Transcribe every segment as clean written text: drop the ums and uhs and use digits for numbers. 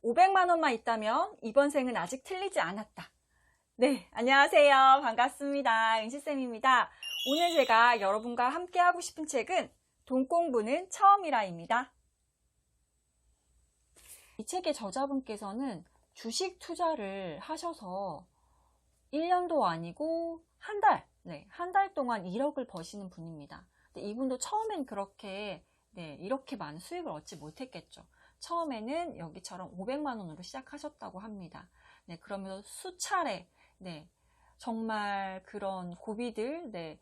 500만 원만 있다면 이번 생은 아직 틀리지 않았다. 네, 안녕하세요. 반갑습니다. 은시쌤입니다. 오늘 제가 여러분과 함께 하고 싶은 책은 돈 공부는 처음이라입니다. 이 책의 저자분께서는 주식 투자를 하셔서 1년도 아니고 한 달 동안 1억을 버시는 분입니다. 근데 이분도 처음엔 이렇게 많은 수익을 얻지 못했겠죠. 처음에는 여기처럼 500만 원으로 시작하셨다고 합니다. 그러면서 수차례, 정말 그런 고비들,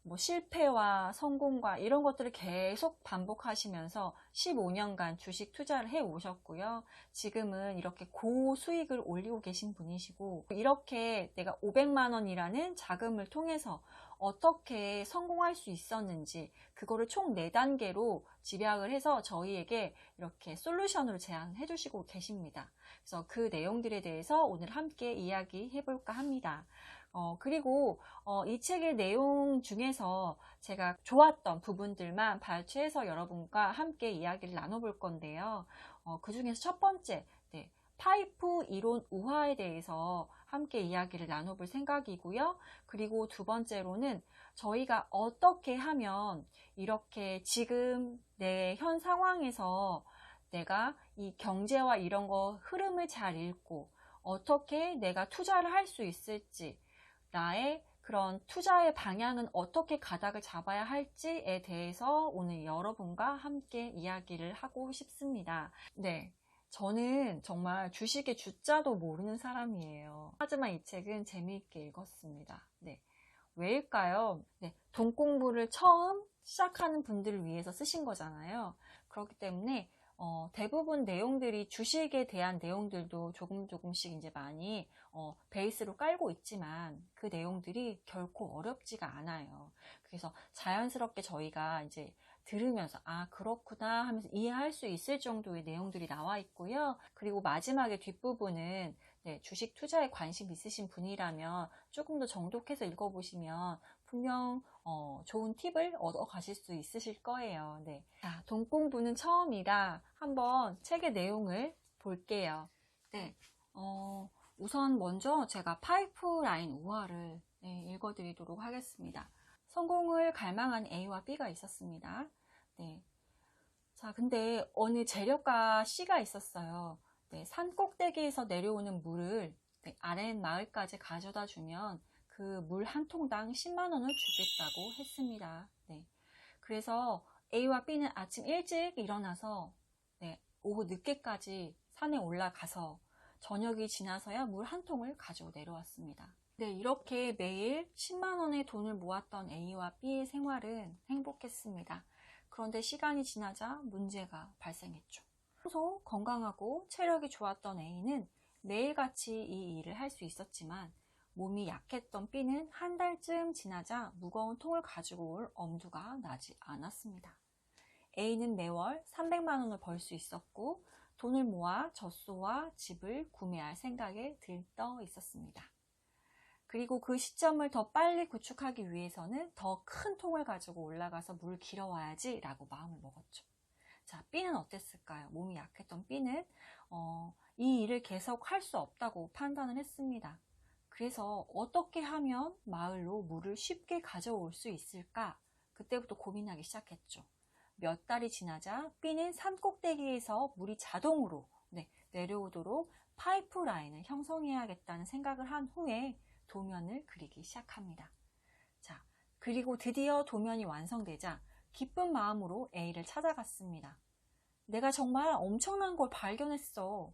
뭐 실패와 성공과 이런 것들을 계속 반복하시면서 15년간 주식 투자를 해 오셨고요. 지금은 이렇게 고수익을 올리고 계신 분이시고, 이렇게 내가 500만 원이라는 자금을 통해서 어떻게 성공할 수 있었는지 그거를 총 4단계로 집약을 해서 저희에게 이렇게 솔루션으로 제안해 주시고 계십니다. 그래서 그 내용들에 대해서 오늘 함께 이야기해 볼까 합니다. 그리고 이 책의 내용 중에서 제가 좋았던 부분들만 발췌해서 여러분과 함께 이야기를 나눠볼 건데요. 그 중에서 첫 번째, 파이프 이론 우화에 대해서 함께 이야기를 나눠볼 생각이고요. 그리고 두 번째로는 저희가 어떻게 하면 이렇게 지금 내 현 상황에서 내가 이 경제와 이런 거 흐름을 잘 읽고 어떻게 내가 투자를 할 수 있을지, 나의 그런 투자의 방향은 어떻게 가닥을 잡아야 할지에 대해서 오늘 여러분과 함께 이야기를 하고 싶습니다. 저는 정말 주식의 주자도 모르는 사람이에요. 하지만 이 책은 재미있게 읽었습니다. 왜일까요? 돈 공부를 처음 시작하는 분들을 위해서 쓰신 거잖아요. 그렇기 때문에 대부분 내용들이 주식에 대한 내용들도 조금씩 이제 많이 베이스로 깔고 있지만 그 내용들이 결코 어렵지가 않아요. 그래서 자연스럽게 저희가 이제 들으면서 그렇구나 하면서 이해할 수 있을 정도의 내용들이 나와 있고요. 그리고 마지막에 뒷부분은 주식 투자에 관심 있으신 분이라면 조금 더 정독해서 읽어보시면 분명 좋은 팁을 얻어 가실 수 있으실 거예요. 자, 돈 공부는 처음이라 한번 책의 내용을 볼게요. 우선 먼저 제가 파이프라인 우화를 읽어드리도록 하겠습니다. 성공을 갈망한 A와 B가 있었습니다. 자, 근데 어느 재력가 C가 있었어요. 산 꼭대기에서 내려오는 물을 아랫 마을까지 가져다 주면 그 물 한 통당 10만 원을 주겠다고 했습니다. 그래서 A와 B는 아침 일찍 일어나서 오후 늦게까지 산에 올라가서 저녁이 지나서야 물 한 통을 가지고 내려왔습니다. 이렇게 매일 10만 원의 돈을 모았던 A와 B의 생활은 행복했습니다. 그런데 시간이 지나자 문제가 발생했죠. 평소 건강하고 체력이 좋았던 A는 매일같이 이 일을 할 수 있었지만 몸이 약했던 B는 한 달쯤 지나자 무거운 통을 가지고 올 엄두가 나지 않았습니다. A는 매월 300만 원을 벌 수 있었고 돈을 모아 젖소와 집을 구매할 생각에 들떠 있었습니다. 그리고 그 시점을 더 빨리 구축하기 위해서는 더 큰 통을 가지고 올라가서 물을 길어와야지 라고 마음을 먹었죠. 자, B는 어땠을까요? 몸이 약했던 B는 이 일을 계속 할 수 없다고 판단을 했습니다. 그래서 어떻게 하면 마을로 물을 쉽게 가져올 수 있을까? 그때부터 고민하기 시작했죠. 몇 달이 지나자 B는 산 꼭대기에서 물이 자동으로 내려오도록 파이프라인을 형성해야겠다는 생각을 한 후에 도면을 그리기 시작합니다. 자, 그리고 드디어 도면이 완성되자 기쁜 마음으로 A를 찾아갔습니다. 내가 정말 엄청난 걸 발견했어.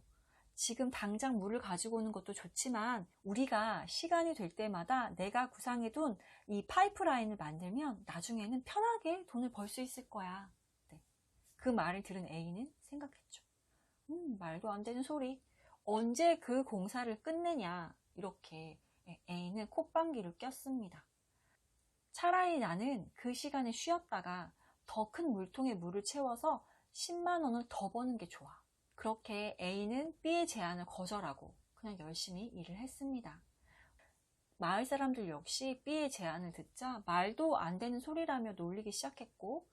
지금 당장 물을 가지고 오는 것도 좋지만 우리가 시간이 될 때마다 내가 구상해둔 이 파이프라인을 만들면 나중에는 편하게 돈을 벌 수 있을 거야. 그 말을 들은 A는 생각했죠. 말도 안 되는 소리. 언제 그 공사를 끝내냐. 이렇게 A는 콧방귀를 꼈습니다. 차라리 나는 그 시간에 쉬었다가 더 큰 물통에 물을 채워서 10만 원을 더 버는 게 좋아. 그렇게 A는 B의 제안을 거절하고 그냥 열심히 일을 했습니다. 마을 사람들 역시 B의 제안을 듣자 말도 안 되는 소리라며 놀리기 시작했고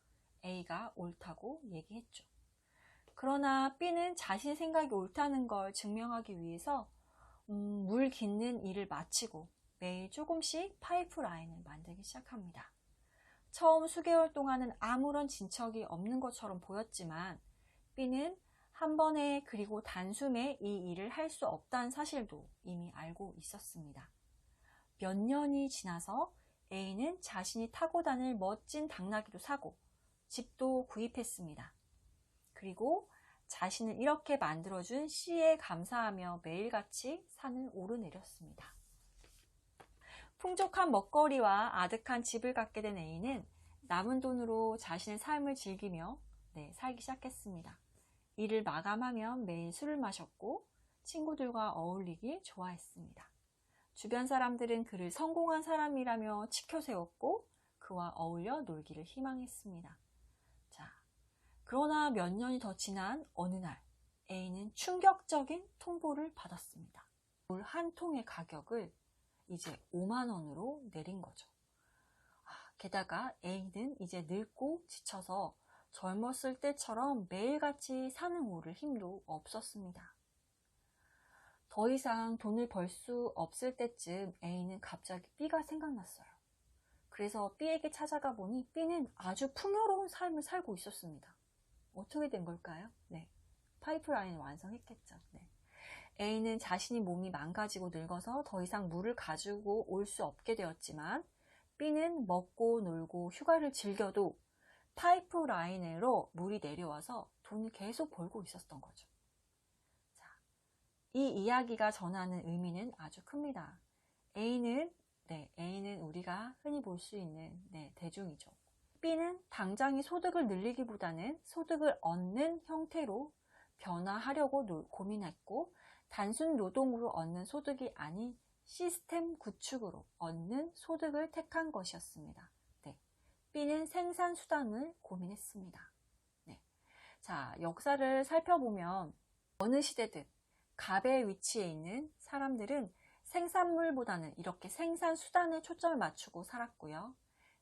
A가 옳다고 얘기했죠. 그러나 B는 자신의 생각이 옳다는 걸 증명하기 위해서 물 깃는 일을 마치고 매일 조금씩 파이프라인을 만들기 시작합니다. 처음 수개월 동안은 아무런 진척이 없는 것처럼 보였지만 B는 한 번에 그리고 단숨에 이 일을 할 수 없다는 사실도 이미 알고 있었습니다. 몇 년이 지나서 A는 자신이 타고 다닐 멋진 당나귀도 사고 집도 구입했습니다. 그리고 자신을 이렇게 만들어준 C에 감사하며 매일같이 산을 오르내렸습니다. 풍족한 먹거리와 아득한 집을 갖게 된 A는 남은 돈으로 자신의 삶을 즐기며 살기 시작했습니다. 일을 마감하면 매일 술을 마셨고 친구들과 어울리기 좋아했습니다. 주변 사람들은 그를 성공한 사람이라며 치켜세웠고 그와 어울려 놀기를 희망했습니다. 자, 그러나 몇 년이 더 지난 어느 날 A는 충격적인 통보를 받았습니다. 물 한 통의 가격을 이제 5만 원으로 내린 거죠. 게다가 A는 이제 늙고 지쳐서 젊었을 때처럼 매일같이 산을 오를 힘도 없었습니다. 더 이상 돈을 벌 수 없을 때쯤 A는 갑자기 B가 생각났어요. 그래서 B에게 찾아가 보니 B는 아주 풍요로운 삶을 살고 있었습니다. 어떻게 된 걸까요? 파이프라인을 완성했겠죠. A는 자신이 몸이 망가지고 늙어서 더 이상 물을 가지고 올 수 없게 되었지만 B는 먹고 놀고 휴가를 즐겨도 파이프라인으로 물이 내려와서 돈을 계속 벌고 있었던 거죠. 자, 이 이야기가 전하는 의미는 아주 큽니다. A는 우리가 흔히 볼 수 있는 대중이죠. B는 당장의 소득을 늘리기보다는 소득을 얻는 형태로 변화하려고 고민했고 단순 노동으로 얻는 소득이 아닌 시스템 구축으로 얻는 소득을 택한 것이었습니다. B는 생산 수단을 고민했습니다. 자, 역사를 살펴보면 어느 시대든 갑의 위치에 있는 사람들은 생산물보다는 이렇게 생산 수단에 초점을 맞추고 살았고요.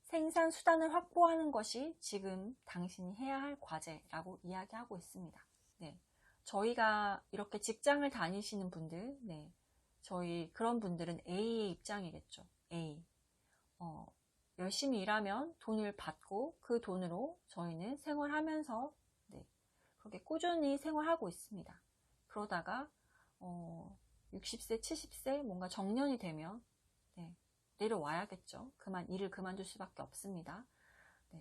생산 수단을 확보하는 것이 지금 당신이 해야 할 과제라고 이야기하고 있습니다. 저희가 이렇게 직장을 다니시는 분들, 저희 그런 분들은 A의 입장이겠죠. A. 열심히 일하면 돈을 받고 그 돈으로 저희는 생활하면서 그렇게 꾸준히 생활하고 있습니다. 그러다가 60세, 70세 뭔가 정년이 되면 내려와야겠죠. 일을 그만둘 수밖에 없습니다.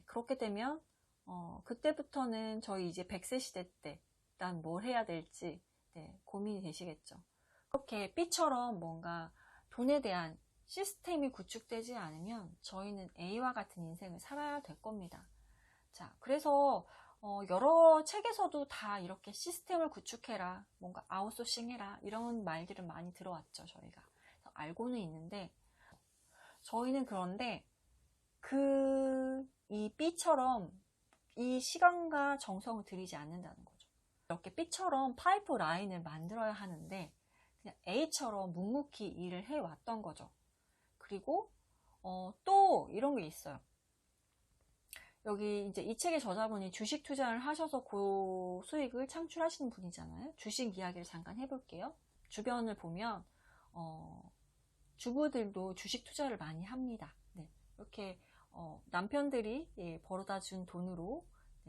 그렇게 되면 그때부터는 저희 이제 100세 시대 때 난 뭘 해야 될지 고민이 되시겠죠. 그렇게 B처럼 뭔가 돈에 대한 시스템이 구축되지 않으면 저희는 A와 같은 인생을 살아야 될 겁니다. 자, 그래서 여러 책에서도 다 이렇게 시스템을 구축해라, 뭔가 아웃소싱해라 이런 말들을 많이 들어왔죠. 저희가 그래서 알고는 있는데 저희는 그런데 이 B처럼 이 시간과 정성을 들이지 않는다는 거죠. 이렇게 B처럼 파이프 라인을 만들어야 하는데 그냥 A처럼 묵묵히 일을 해왔던 거죠. 그리고 또 이런 게 있어요. 여기 이제 이 책의 저자분이 주식 투자를 하셔서 고수익을 창출하시는 분이잖아요. 주식 이야기를 잠깐 해볼게요. 주변을 보면 주부들도 주식 투자를 많이 합니다. 이렇게 남편들이 벌어다 준 돈으로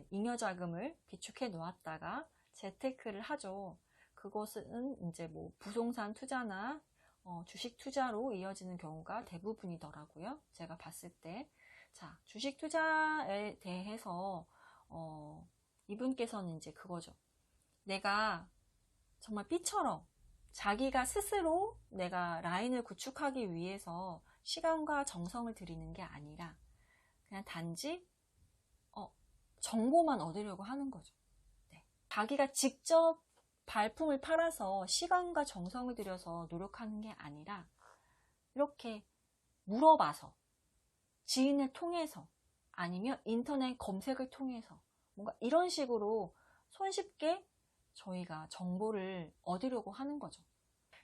잉여 자금을 비축해 놓았다가 재테크를 하죠. 그것은 이제 뭐 부동산 투자나 주식 투자로 이어지는 경우가 대부분이더라고요. 제가 봤을 때. 자, 주식 투자에 대해서 이분께서는 이제 그거죠. 내가 정말 B처럼 자기가 스스로 내가 라인을 구축하기 위해서 시간과 정성을 들이는 게 아니라 그냥 단지 정보만 얻으려고 하는 거죠. 자기가 직접 발품을 팔아서 시간과 정성을 들여서 노력하는 게 아니라 이렇게 물어봐서 지인을 통해서 아니면 인터넷 검색을 통해서 뭔가 이런 식으로 손쉽게 저희가 정보를 얻으려고 하는 거죠.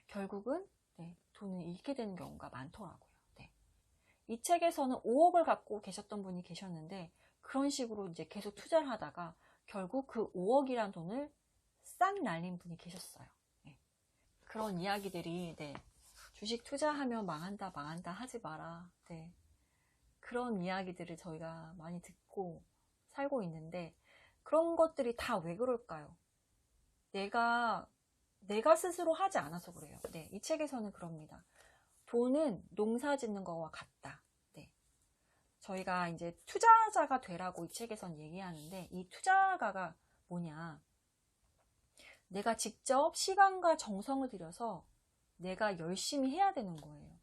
결국은 돈을 잃게 되는 경우가 많더라고요. 이 책에서는 5억을 갖고 계셨던 분이 계셨는데 그런 식으로 이제 계속 투자를 하다가 결국 그 5억이란 돈을 싹 날린 분이 계셨어요. 네. 그런 이야기들이, 네. 주식 투자하면 망한다, 망한다 하지 마라. 네. 그런 이야기들을 저희가 많이 듣고 살고 있는데, 그런 것들이 다 왜 그럴까요? 내가 스스로 하지 않아서 그래요. 네. 이 책에서는 그럽니다. 돈은 농사 짓는 거와 같다. 네. 저희가 이제 투자자가 되라고 이 책에선 얘기하는데, 이 투자가가 뭐냐? 내가 직접 시간과 정성을 들여서 내가 열심히 해야 되는 거예요.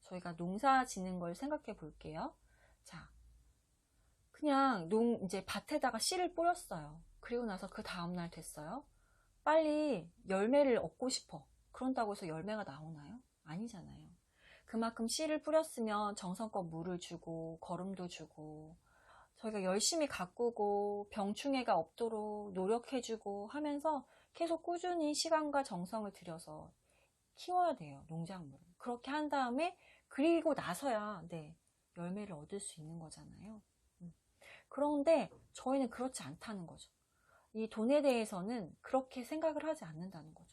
저희가 농사 짓는 걸 생각해 볼게요. 자, 그냥 이제 밭에다가 씨를 뿌렸어요. 그리고 나서 그 다음날 됐어요. 빨리 열매를 얻고 싶어. 그런다고 해서 열매가 나오나요? 아니잖아요. 그만큼 씨를 뿌렸으면 정성껏 물을 주고 거름도 주고 저희가 열심히 가꾸고 병충해가 없도록 노력해주고 하면서 계속 꾸준히 시간과 정성을 들여서 키워야 돼요. 농작물을. 그렇게 한 다음에 그리고 나서야 네, 열매를 얻을 수 있는 거잖아요. 그런데 저희는 그렇지 않다는 거죠. 이 돈에 대해서는 그렇게 생각을 하지 않는다는 거죠.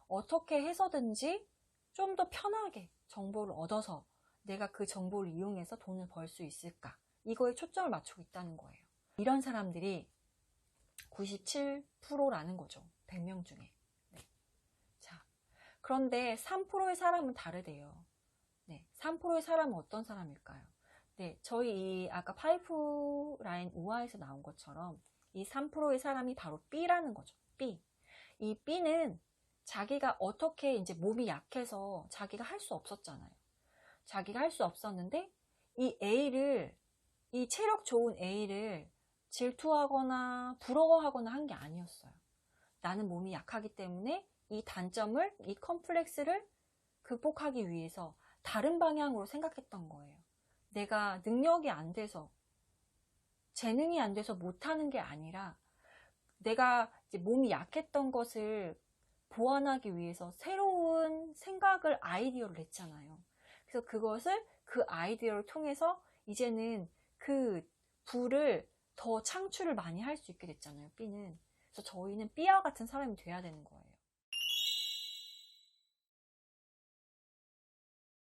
어떻게 해서든지 좀 더 편하게 정보를 얻어서 내가 그 정보를 이용해서 돈을 벌 수 있을까? 이거에 초점을 맞추고 있다는 거예요. 이런 사람들이 97%라는 거죠. 100명 중에. 네. 자, 그런데 3%의 사람은 다르대요. 네, 3%의 사람은 어떤 사람일까요? 네, 저희 이 아까 파이프라인 우화에서 나온 것처럼 이 3%의 사람이 바로 B라는 거죠. B. 이 B는 자기가 어떻게 이제 몸이 약해서 자기가 할 수 없었잖아요. 자기가 할 수 없었는데 이 체력 좋은 A를 질투하거나 부러워하거나 한 게 아니었어요. 나는 몸이 약하기 때문에 이 단점을, 이 컴플렉스를 극복하기 위해서 다른 방향으로 생각했던 거예요. 내가 능력이 안 돼서, 재능이 안 돼서 못하는 게 아니라 내가 이제 몸이 약했던 것을 보완하기 위해서 새로운 생각을, 아이디어를 냈잖아요. 그래서 그것을 그 아이디어를 통해서 이제는 그 부를 더 창출을 많이 할 수 있게 됐잖아요. B는. 그래서 저희는 B와 같은 사람이 돼야 되는 거예요.